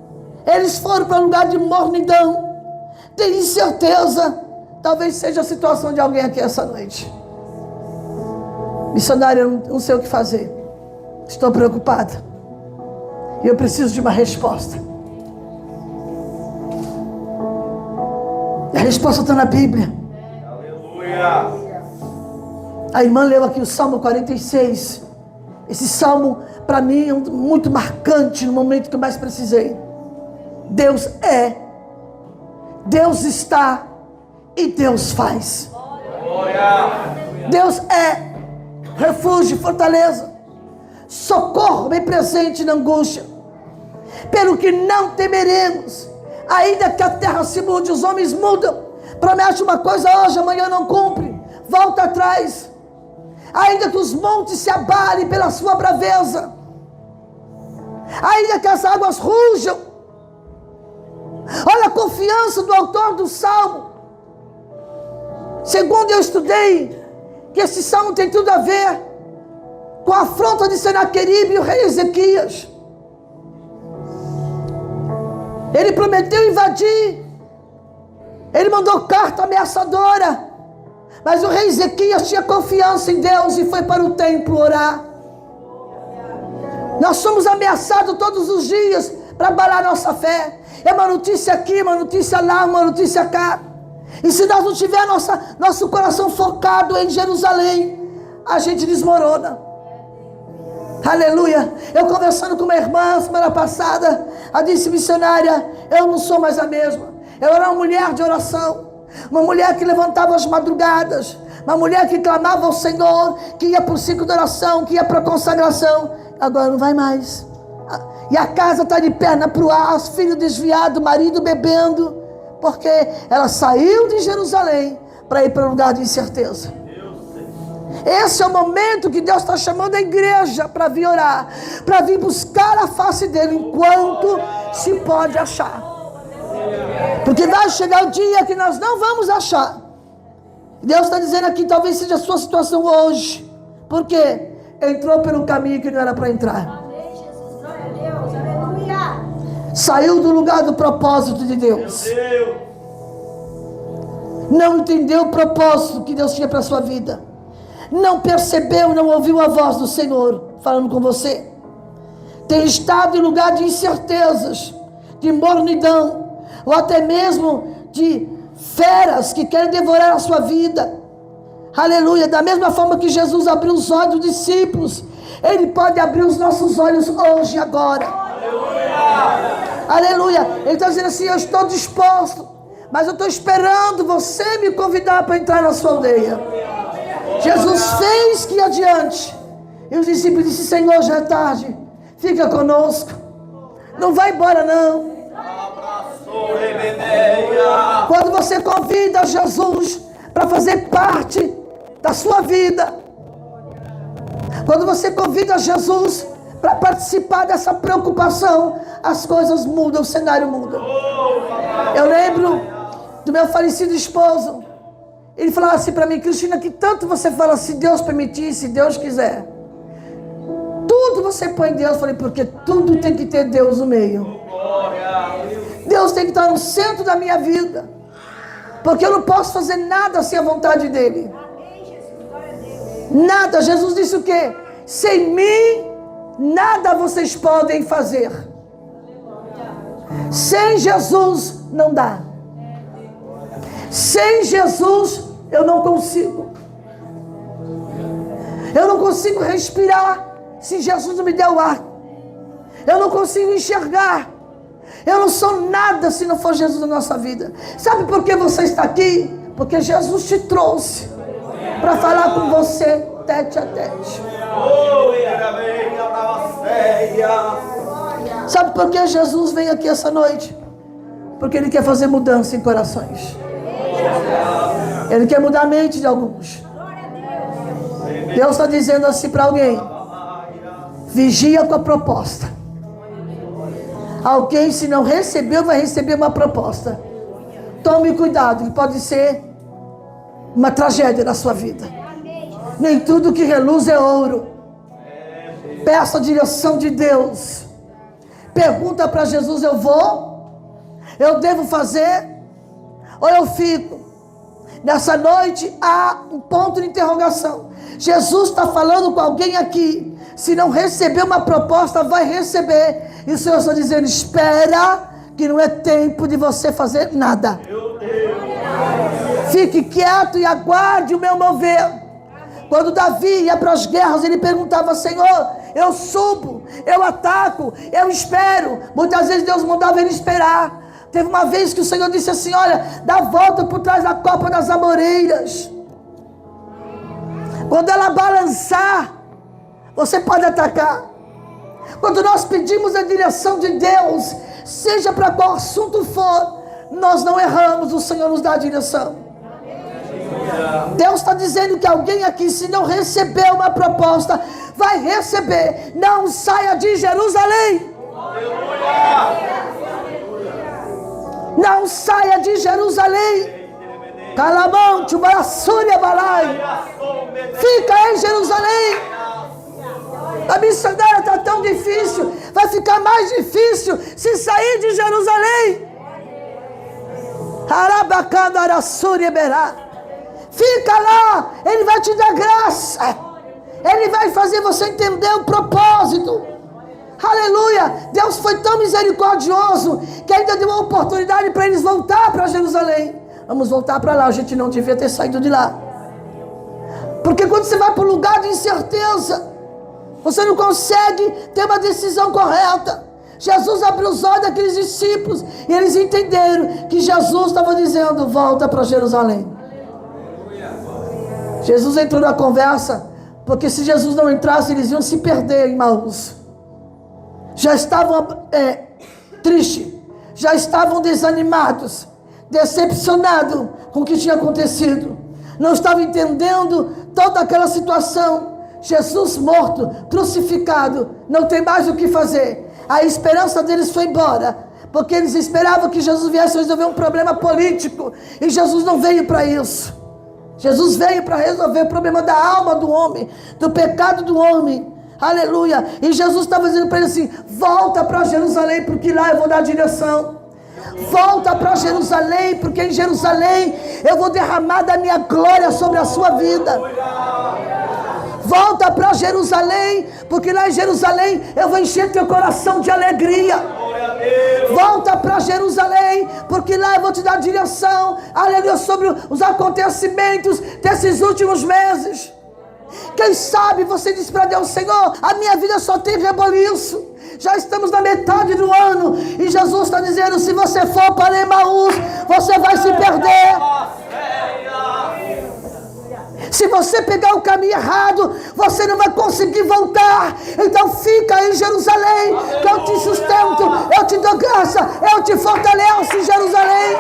Eles foram para um lugar de mornidão, de incerteza. Talvez seja a situação de alguém aqui essa noite. Missionário, eu não sei o que fazer. Estou preocupada. E eu preciso de uma resposta. A resposta está na Bíblia. Aleluia. A irmã leu aqui o Salmo 46. Esse salmo, para mim, é muito marcante no momento que eu mais precisei. Deus é, Deus está e Deus faz. Deus é refúgio, fortaleza, socorro bem presente na angústia. Pelo que não temeremos, ainda que a terra se mude, os homens mudam. Promete uma coisa hoje, amanhã não cumpre, volta atrás. Ainda que os montes se abalem pela sua braveza, ainda que as águas rujam. Olha a confiança do autor do Salmo. Segundo eu estudei, que esse Salmo tem tudo a ver com a afronta de Senaqueribe e o rei Ezequias. Ele prometeu invadir. Ele mandou carta ameaçadora. Mas o rei Ezequias tinha confiança em Deus e foi para o templo orar. Nós somos ameaçados todos os dias para abalar nossa fé. É uma notícia aqui, uma notícia lá, uma notícia cá. E se nós não tiver nosso coração focado em Jerusalém, a gente desmorona. Aleluia. Eu conversando com uma irmã semana passada, ela disse: missionária, eu não sou mais a mesma. Eu era uma mulher de oração, uma mulher que levantava as madrugadas, uma mulher que clamava ao Senhor, que ia para o ciclo de oração, que ia para a consagração. Agora não vai mais. E a casa está de perna para o ar, os filhos desviados, o marido bebendo, porque ela saiu de Jerusalém para ir para um lugar de incerteza. Esse é o momento que Deus está chamando a igreja para vir orar, para vir buscar a face dele enquanto se pode achar. Porque vai chegar o dia que nós não vamos achar. Deus está dizendo aqui, talvez seja a sua situação hoje. Por quê? Entrou pelo caminho que não era para entrar. Saiu do lugar do propósito de Deus. Não entendeu o propósito que Deus tinha para a sua vida. Não percebeu, não ouviu a voz do Senhor falando com você. Tem estado em lugar de incertezas, de mornidão, ou até mesmo de feras que querem devorar a sua vida. Aleluia. Da mesma forma que Jesus abriu os olhos dos discípulos, Ele pode abrir os nossos olhos hoje e agora. Aleluia. Aleluia. Ele está dizendo assim: eu estou disposto, mas eu estou esperando você me convidar para entrar na sua aldeia. Jesus fez que ia adiante. E os discípulos disseram: Senhor, já é tarde, fica conosco, não vai embora não. Quando você convida Jesus para fazer parte da sua vida, quando você convida Jesus para participar dessa preocupação, as coisas mudam, o cenário muda. Eu lembro do meu falecido esposo. Ele falava assim para mim: Cristina, que tanto você fala, se Deus permitir, se Deus quiser. Tudo você põe em Deus. Eu falei: porque tudo tem que ter Deus no meio. Deus tem que estar no centro da minha vida. Porque eu não posso fazer nada sem a vontade dEle. Nada. Jesus disse o quê? Sem mim, nada vocês podem fazer. Sem Jesus, não dá. Sem Jesus, eu não consigo. Eu não consigo respirar se Jesus não me der o ar. Eu não consigo enxergar. Eu não sou nada se não for Jesus na nossa vida. Sabe por que você está aqui? Porque Jesus te trouxe para falar com você tete a tete. Sabe por que Jesus vem aqui essa noite? Porque Ele quer fazer mudança em corações. Ele quer mudar a mente de alguns. Deus está dizendo assim para alguém: vigia com a proposta. Alguém, se não recebeu, vai receber uma proposta. Tome cuidado, que pode ser uma tragédia na sua vida. Nem tudo que reluz é ouro. Peça a direção de Deus. Pergunta para Jesus: eu vou? Eu devo fazer? Ou eu fico? Nessa noite há um ponto de interrogação. Jesus está falando com alguém aqui. Se não receber uma proposta, vai receber. E o Senhor está dizendo: espera, que não é tempo de você fazer nada. Fique quieto e aguarde o meu mover. Quando Davi ia para as guerras, ele perguntava: Senhor, eu subo, eu ataco, eu espero. Muitas vezes Deus mandava ele esperar. Teve uma vez que o Senhor disse assim: olha, dá a volta por trás da copa das amoreiras. Quando ela balançar, você pode atacar. Quando nós pedimos a direção de Deus, seja para qual assunto for, nós não erramos, o Senhor nos dá a direção. Deus está dizendo que alguém aqui, se não receber uma proposta, vai receber. Não saia de Jerusalém. Não saia de Jerusalém. Calamonte, Barassúria, Balai. Fica em Jerusalém. A missionária está tão difícil. Vai ficar mais difícil se sair de Jerusalém. Arabacandarassúria, Berá. Fica lá. Ele vai te dar graça. Ele vai fazer você entender o propósito. Aleluia. Deus foi tão misericordioso que ainda deu uma oportunidade para eles voltar para Jerusalém. Vamos voltar para lá. A gente não devia ter saído de lá. Porque quando você vai para um lugar de incerteza, você não consegue ter uma decisão correta. Jesus abriu os olhos daqueles discípulos e eles entenderam que Jesus estava dizendo: volta para Jerusalém. Jesus entrou na conversa, porque se Jesus não entrasse, eles iam se perder em Emaús. Já estavam tristes, já estavam desanimados, decepcionados com o que tinha acontecido. Não estavam entendendo toda aquela situação. Jesus morto, crucificado, não tem mais o que fazer. A esperança deles foi embora, porque eles esperavam que Jesus viesse resolver um problema político, e Jesus não veio para isso. Jesus veio para resolver o problema da alma do homem, do pecado do homem. Aleluia. E Jesus estava dizendo para ele assim: volta para Jerusalém, porque lá eu vou dar a direção. Volta para Jerusalém, porque em Jerusalém eu vou derramar da minha glória sobre a sua vida. Volta para Jerusalém, porque lá em Jerusalém eu vou encher teu coração de alegria. Volta para Jerusalém, porque lá eu vou te dar direção, aleluia, sobre os acontecimentos desses últimos meses. Quem sabe você diz para Deus: Senhor, a minha vida só tem reboliço. Já estamos na metade do ano e Jesus está dizendo: se você for para Emaús, você vai se perder. Se você pegar o caminho errado, você não vai conseguir voltar. Então fica em Jerusalém, que eu te sustento, eu te dou graça, eu te fortaleço em Jerusalém.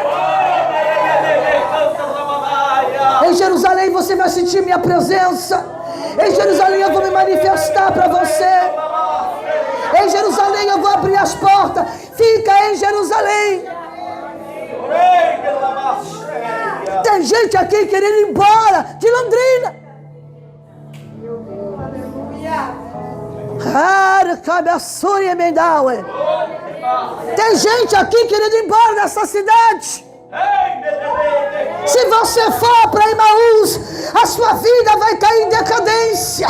Em Jerusalém você vai sentir minha presença. Em Jerusalém eu vou me manifestar para você. Em Jerusalém eu vou abrir as portas. Fica em Jerusalém. Tem gente aqui querendo ir embora de Londrina. Tem gente aqui querendo ir embora dessa cidade. Se você for para Emaús, a sua vida vai cair em decadência.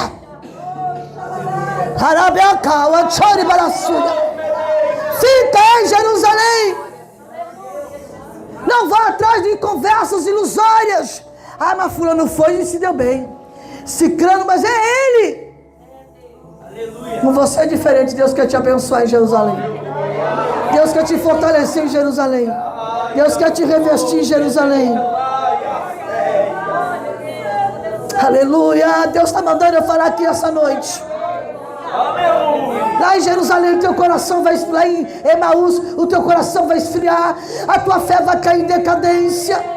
Fica em Jerusalém. Não vá atrás de conversas ilusórias. Ah, mas fulano foi e se deu bem. Ciclano, mas é ele. Com você é diferente. Deus quer te abençoar em Jerusalém. Deus quer te fortalecer em Jerusalém. Deus quer te revestir em Jerusalém. Aleluia. Deus está mandando eu falar aqui essa noite. Lá em Jerusalém, teu coração vai esfriar. Lá em Emaús, o teu coração vai esfriar. A tua fé vai cair em decadência.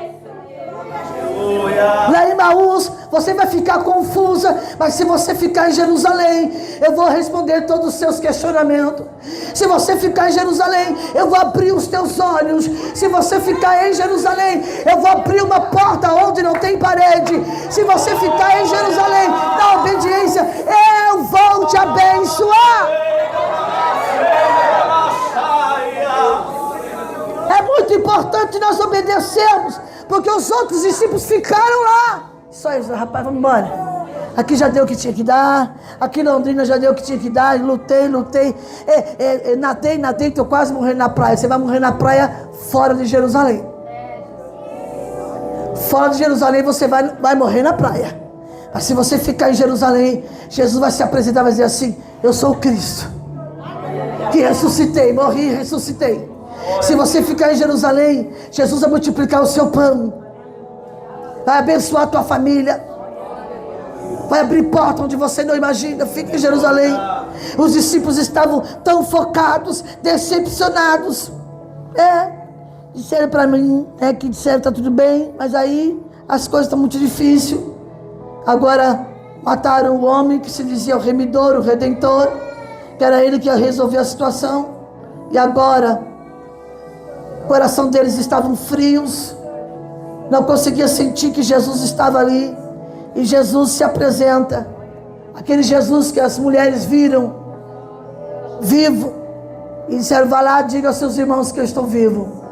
Lá em Emaús, você vai ficar confusa. Mas se você ficar em Jerusalém, eu vou responder todos os seus questionamentos. Se você ficar em Jerusalém, eu vou abrir os teus olhos. Se você ficar em Jerusalém, eu vou abrir uma porta onde não tem parede. Se você ficar em Jerusalém, na obediência, eu vou te abençoar. É muito importante nós obedecermos, porque os outros discípulos ficaram lá. Só isso, rapaz, vamos embora. Aqui já deu o que tinha que dar. Aqui em Londrina já deu o que tinha que dar. Lutei. Nadei, estou quase morrendo na praia. Você vai morrer na praia fora de Jerusalém. Fora de Jerusalém você vai morrer na praia. Mas se você ficar em Jerusalém, Jesus vai se apresentar e vai dizer assim: eu sou o Cristo, que ressuscitei, morri e ressuscitei. Se você ficar em Jerusalém, Jesus vai multiplicar o seu pão, vai abençoar a tua família, vai abrir porta onde você não imagina. Fica em Jerusalém. Os discípulos estavam tão focados, decepcionados. Disseram para mim, que disseram está tudo bem, mas aí as coisas estão muito difíceis. Agora mataram o homem que se dizia o remidor, o redentor, que era ele que ia resolver a situação. E agora o coração deles estavam frios, não conseguia sentir que Jesus estava ali. E Jesus se apresenta, aquele Jesus que as mulheres viram vivo, e disseram: vá lá, diga aos seus irmãos que eu estou vivo,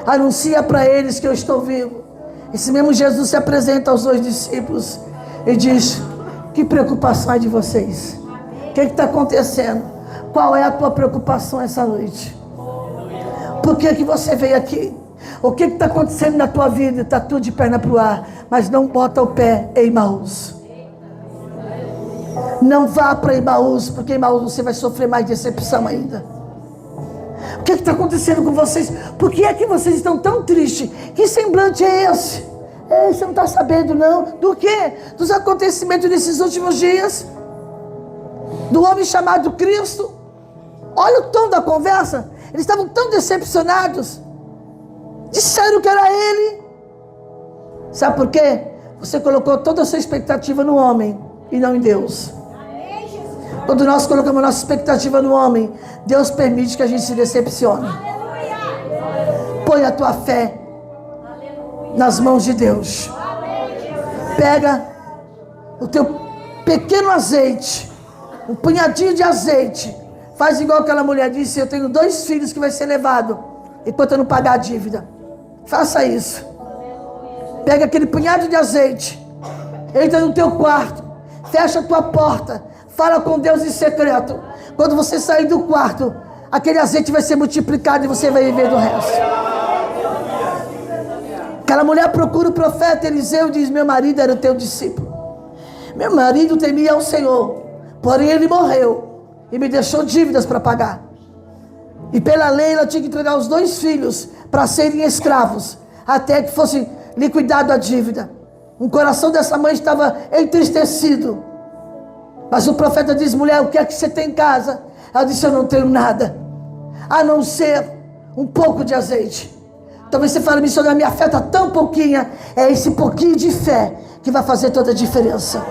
anuncia para eles que eu estou vivo. Esse mesmo Jesus se apresenta aos dois discípulos e diz: que preocupação é de vocês? O que está acontecendo? Qual é a tua preocupação essa noite? Por que você veio aqui? O que está acontecendo na tua vida? Está tudo de perna para o ar, mas não bota o pé em Emaús. Não vá para Emaús, porque em Emaús você vai sofrer mais decepção ainda. O que está acontecendo com vocês? Por que é que vocês estão tão tristes? Que semblante é esse? Você não está sabendo não? Do quê? Dos acontecimentos desses últimos dias? Do homem chamado Cristo? Olha o tom da conversa. Eles estavam tão decepcionados. Disseram que era ele. Sabe por quê? Você colocou toda a sua expectativa no homem e não em Deus. Quando nós colocamos a nossa expectativa no homem, Deus permite que a gente se decepcione. Põe a tua fé nas mãos de Deus. Pega o teu pequeno azeite, um punhadinho de azeite. Faz igual aquela mulher disse: eu tenho 2 filhos que vai ser levado enquanto eu não pagar a dívida. Faça isso. Pega aquele punhado de azeite, entra no teu quarto, fecha a tua porta, fala com Deus em secreto. Quando você sair do quarto, aquele azeite vai ser multiplicado e você vai viver do resto. Aquela mulher procura o profeta Eliseu e diz: meu marido era o teu discípulo. Meu marido temia ao Senhor, porém ele morreu e me deixou dívidas para pagar. E pela lei ela tinha que entregar os 2 filhos para serem escravos, até que fosse liquidado a dívida. O coração dessa mãe estava entristecido. Mas o profeta diz: mulher, o que é que você tem em casa? Ela disse: eu não tenho nada, a não ser um pouco de azeite. Talvez você fale: missionário, minha fé está tão pouquinha. É esse pouquinho de fé que vai fazer toda a diferença.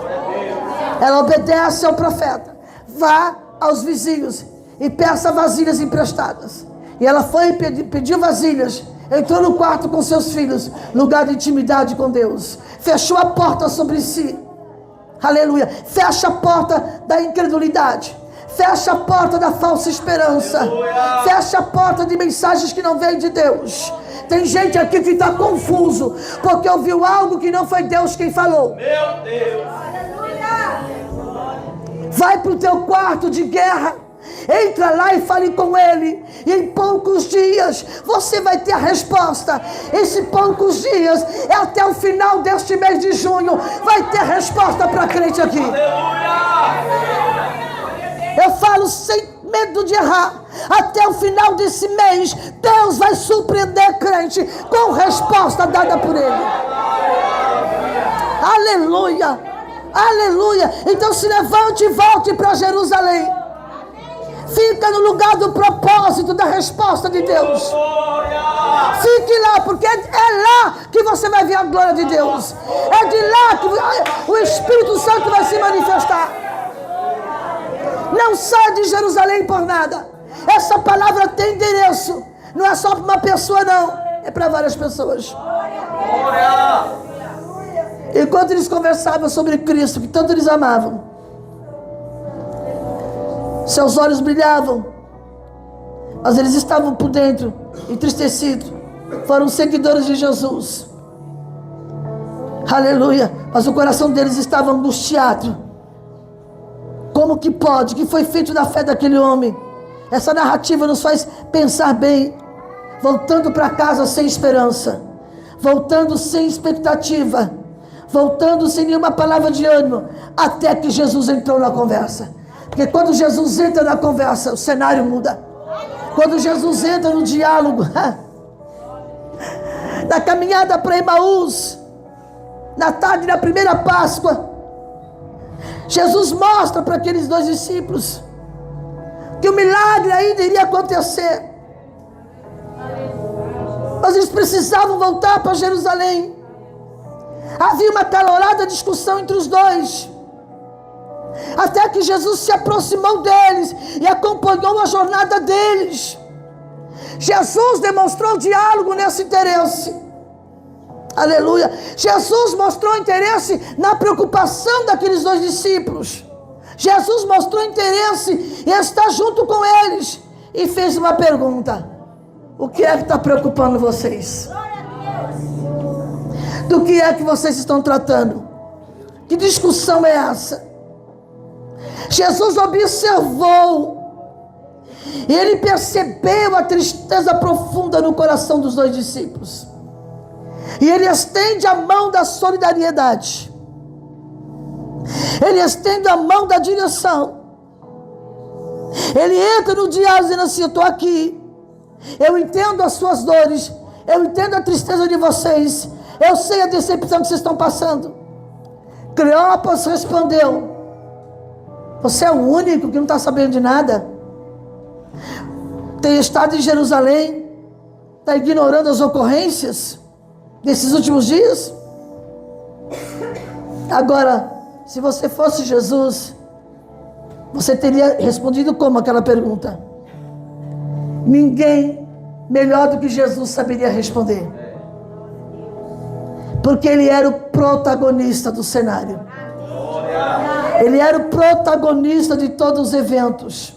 Ela obedece ao profeta. Vá aos vizinhos e peça vasilhas emprestadas. E ela foi e pediu vasilhas. Entrou no quarto com seus filhos, lugar de intimidade com Deus. Fechou a porta sobre si. Aleluia. Fecha a porta da incredulidade. Fecha a porta da falsa esperança. Fecha a porta de mensagens que não vêm de Deus. Tem gente aqui que está confuso, porque ouviu algo que não foi Deus quem falou. Meu Deus. Vai para o teu quarto de guerra. Entra lá e fale com ele. E em poucos dias você vai ter a resposta. Esses poucos dias é até o final deste mês de junho. Vai ter resposta para crente aqui. Aleluia. Eu falo sem medo de errar. Até o final desse mês, Deus vai surpreender crente com resposta dada por Ele. Aleluia, aleluia. Então se levante e volte para Jerusalém. Fica no lugar do propósito, da resposta de Deus. Fique lá, porque é lá que você vai ver a glória de Deus. É de lá que o Espírito Santo vai se manifestar. Não saia de Jerusalém por nada. Essa palavra tem endereço. Não é só para uma pessoa, não. É para várias pessoas. Enquanto eles conversavam sobre Cristo, que tanto eles amavam, seus olhos brilhavam, mas eles estavam por dentro entristecidos. Foram seguidores de Jesus. Aleluia. Mas o coração deles estava angustiado. Como que pode? O que foi feito da fé daquele homem? Essa narrativa nos faz pensar bem. Voltando para casa sem esperança, voltando sem expectativa, voltando sem nenhuma palavra de ânimo, até que Jesus entrou na conversa. Porque quando Jesus entra na conversa, o cenário muda. Quando Jesus entra no diálogo, na caminhada para Emaús, na tarde da primeira Páscoa, Jesus mostra para aqueles dois discípulos que o milagre ainda iria acontecer. Mas eles precisavam voltar para Jerusalém. Havia uma calorada discussão entre os dois, até que Jesus se aproximou deles e acompanhou a jornada deles. Jesus demonstrou diálogo nesse interesse. Aleluia. Jesus mostrou interesse na preocupação daqueles dois discípulos. Jesus mostrou interesse em estar junto com eles e fez uma pergunta: o que é que está preocupando vocês? Do que é que vocês estão tratando? Que discussão é essa? Jesus observou, e ele percebeu a tristeza profunda no coração dos dois discípulos, e ele estende a mão da solidariedade, ele estende a mão da direção, ele entra no diálogo dizendo assim: eu estou aqui, eu entendo as suas dores, eu entendo a tristeza de vocês, eu sei a decepção que vocês estão passando. Cleopas respondeu: você é o único que não está sabendo de nada? Tem estado em Jerusalém, está ignorando as ocorrências desses últimos dias? Agora, se você fosse Jesus, você teria respondido como aquela pergunta? Ninguém melhor do que Jesus saberia responder, porque ele era o protagonista do cenário. Ele era o protagonista de todos os eventos.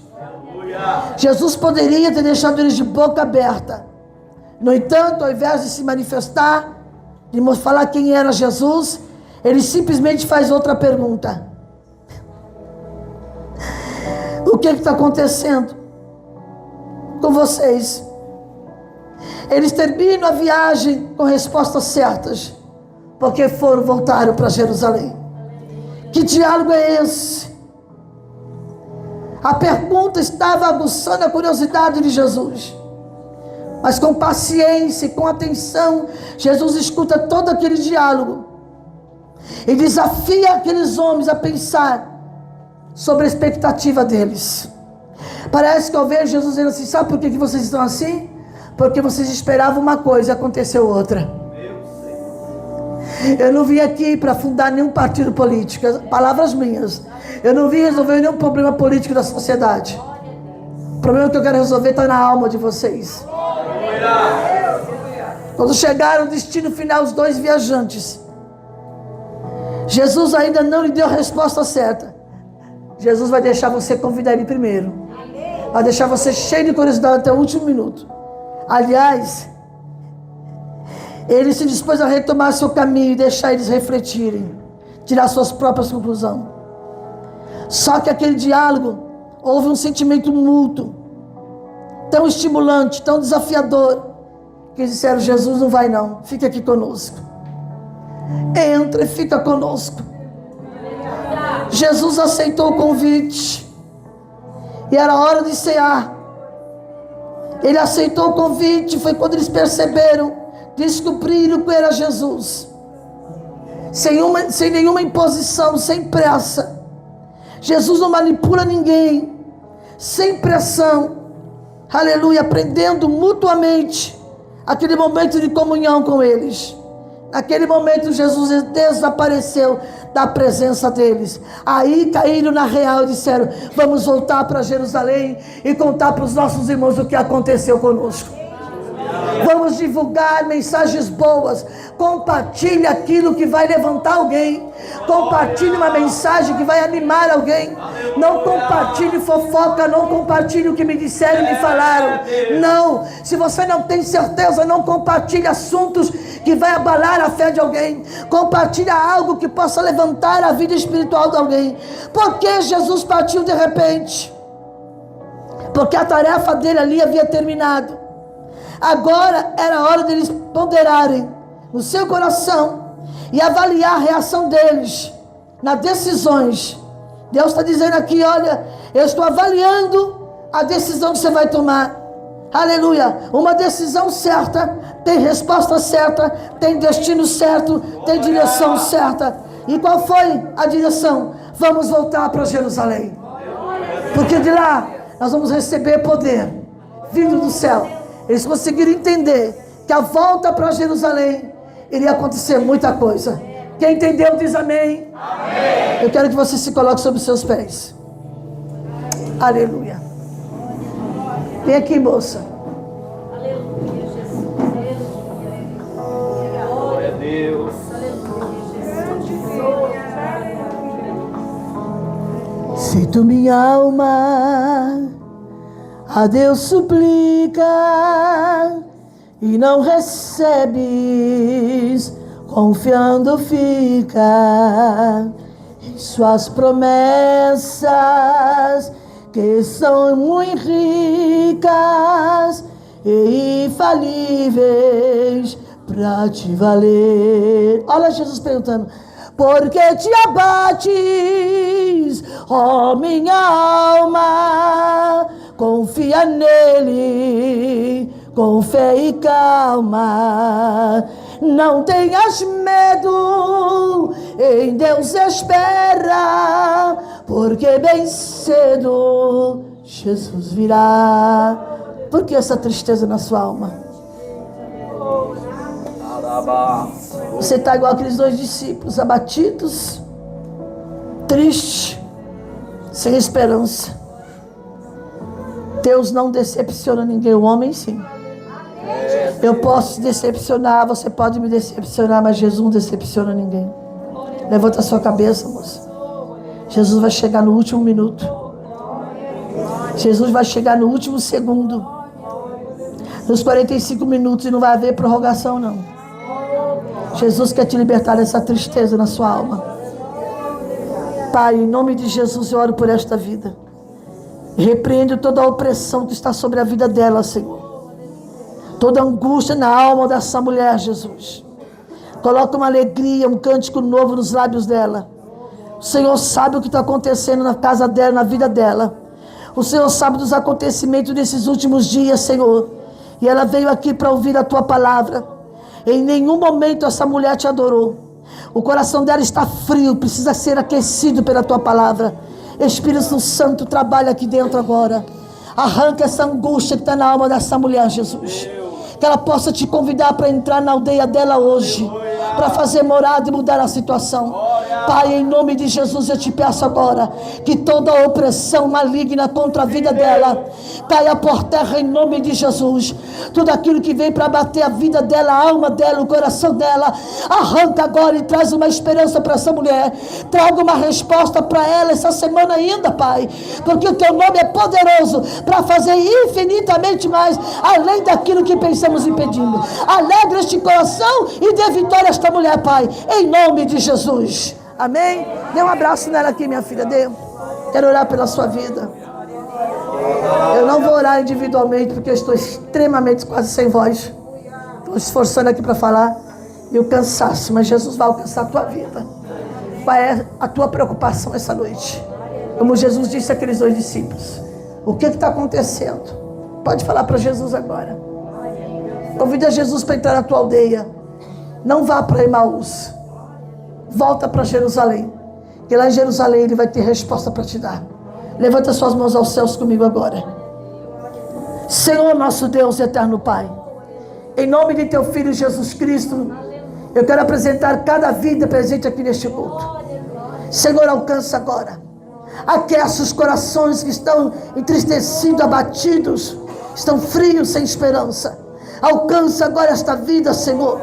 Jesus poderia ter deixado eles de boca aberta. No entanto, ao invés de se manifestar, de falar quem era Jesus, ele simplesmente faz outra pergunta: o que está acontecendo com vocês? Eles terminam a viagem com respostas certas, porque voltaram para Jerusalém. Que diálogo é esse? A pergunta estava aguçando a curiosidade de Jesus, mas com paciência e com atenção, Jesus escuta todo aquele diálogo e desafia aqueles homens a pensar sobre a expectativa deles. Parece que eu vejo Jesus dizendo assim: sabe por que vocês estão assim? Porque vocês esperavam uma coisa e aconteceu outra. Eu não vim aqui para fundar nenhum partido político, palavras minhas. Eu não vim resolver nenhum problema político da sociedade. O problema que eu quero resolver está na alma de vocês. Quando chegaram ao destino final, os dois viajantes, Jesus ainda não lhe deu a resposta certa. Jesus vai deixar você convidar ele primeiro, vai deixar você cheio de curiosidade até o último minuto. Aliás, ele se dispôs a retomar seu caminho e deixar eles refletirem, tirar suas próprias conclusões. Só que aquele diálogo, houve um sentimento mútuo, tão estimulante, tão desafiador, que eles disseram: Jesus, não vai não, fica aqui conosco. Entra e fica conosco. Jesus aceitou o convite. E era hora de cear. Ele aceitou o convite. Foi quando eles perceberam, descobriram que era Jesus. Sem nenhuma imposição, sem pressa. Jesus não manipula ninguém. Sem pressão. Aleluia. Aprendendo mutuamente aquele momento de comunhão com eles. Naquele momento Jesus desapareceu da presença deles. Aí caíram na real e disseram: vamos voltar para Jerusalém e contar para os nossos irmãos o que aconteceu conosco. Vamos divulgar mensagens boas. Compartilhe aquilo que vai levantar alguém. Compartilhe uma mensagem que vai animar alguém. Não compartilhe fofoca. Não compartilhe o que me disseram e me falaram. Não. Se você não tem certeza, não compartilhe assuntos que vai abalar a fé de alguém. Compartilhe algo que possa levantar a vida espiritual de alguém. Por que Jesus partiu de repente? Porque a tarefa dele ali havia terminado. Agora era hora deles ponderarem no seu coração e avaliar a reação deles nas decisões. Deus está dizendo aqui: olha, eu estou avaliando a decisão que você vai tomar. Aleluia. Uma decisão certa tem resposta certa, tem destino certo, tem direção certa. E qual foi a direção? Vamos voltar para Jerusalém, porque de lá nós vamos receber poder vindo do céu. Eles conseguiram entender que a volta para Jerusalém iria acontecer muita coisa. Quem entendeu diz amém. Amém. Eu quero que você se coloque sobre os seus pés. Aleluia. Vem aqui, moça. Aleluia, Jesus. Glória a Deus. Sinto minha alma, a Deus suplica e não recebes, confiando fica em suas promessas, que são muito ricas e infalíveis para te valer. Olha Jesus perguntando: por que te abates, ó minha alma? Confia nele, com fé e calma. Não tenhas medo, em Deus espera, porque bem cedo Jesus virá. Por que essa tristeza na sua alma? Você está igual aqueles dois discípulos, abatidos, tristes, sem esperança. Deus não decepciona ninguém, o homem sim. Eu posso te decepcionar, você pode me decepcionar, mas Jesus não decepciona ninguém. Levanta a sua cabeça, moça. Jesus vai chegar no último minuto. Jesus vai chegar no último segundo. Nos 45 minutos, e não vai haver prorrogação não. Jesus quer te libertar dessa tristeza na sua alma. Pai, em nome de Jesus eu oro por esta vida. Repreendo toda a opressão que está sobre a vida dela, Senhor. Toda angústia na alma dessa mulher, Jesus. Coloca uma alegria, um cântico novo nos lábios dela. O Senhor sabe o que está acontecendo na casa dela, na vida dela. O Senhor sabe dos acontecimentos desses últimos dias, Senhor. E ela veio aqui para ouvir a Tua palavra. Em nenhum momento essa mulher te adorou. O coração dela está frio, precisa ser aquecido pela Tua palavra. Espírito Santo, trabalha aqui dentro agora. Arranca essa angústia que está na alma dessa mulher, Jesus. Que ela possa te convidar para entrar na aldeia dela hoje, para fazer morada e mudar a situação. Pai, em nome de Jesus eu te peço agora que toda opressão maligna contra a vida dela caia por terra em nome de Jesus. Tudo aquilo que vem para bater a vida dela, a alma dela, o coração dela, arranca agora e traz uma esperança para essa mulher. Traga uma resposta para ela essa semana ainda, Pai, porque o teu nome é poderoso para fazer infinitamente mais além daquilo que pensamos e pedimos. Alegra este coração e dê vitória a esta mulher, Pai, em nome de Jesus. Amém? Dê um abraço nela aqui, minha filha. Dê. Quero orar pela sua vida. Eu não vou orar individualmente, porque eu estou extremamente quase sem voz. Estou esforçando aqui para falar. E o cansaço, mas Jesus vai alcançar a tua vida. Qual é a tua preocupação essa noite? Como Jesus disse àqueles dois discípulos: O que está acontecendo? Pode falar para Jesus agora. Convida Jesus para entrar na tua aldeia. Não vá para Emaús. Volta para Jerusalém. Que lá em Jerusalém Ele vai ter resposta para te dar. Levanta suas mãos aos céus comigo agora. Senhor nosso Deus e eterno Pai, em nome de Teu Filho Jesus Cristo, eu quero apresentar cada vida presente aqui neste culto. Senhor, alcança agora. Aquece os corações que estão entristecidos, abatidos, estão frios, sem esperança. Alcança agora esta vida, Senhor.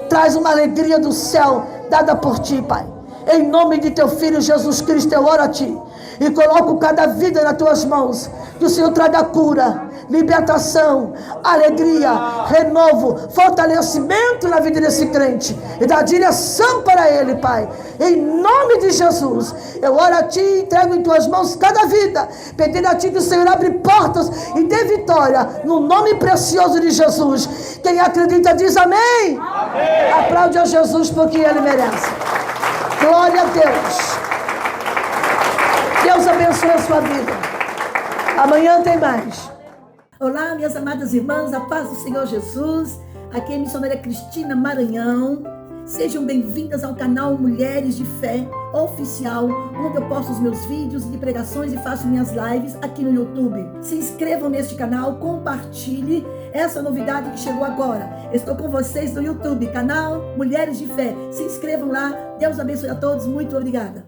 Traz uma alegria do céu dada por Ti, Pai. Em nome de Teu Filho Jesus Cristo, eu oro a Ti e coloco cada vida nas Tuas mãos. Que o Senhor traga cura, libertação, alegria, renovo, fortalecimento na vida desse crente e dá direção para ele, Pai. Em nome de Jesus, eu oro a Ti e entrego em Tuas mãos cada vida, pedindo a Ti que o Senhor abre portas e dê vitória no nome precioso de Jesus. Quem acredita diz amém. Amém. Aplaude a Jesus porque Ele merece. Glória a Deus. Deus abençoe a sua vida. Amanhã tem mais. Olá, minhas amadas irmãs, a paz do Senhor Jesus. Aqui é a missionária Cristina Maranhão. Sejam bem-vindas ao canal Mulheres de Fé Oficial, onde eu posto os meus vídeos de pregações e faço minhas lives aqui no YouTube. Se inscrevam neste canal, compartilhe essa novidade que chegou agora. Estou com vocês no YouTube, canal Mulheres de Fé. Se inscrevam lá. Deus abençoe a todos. Muito obrigada.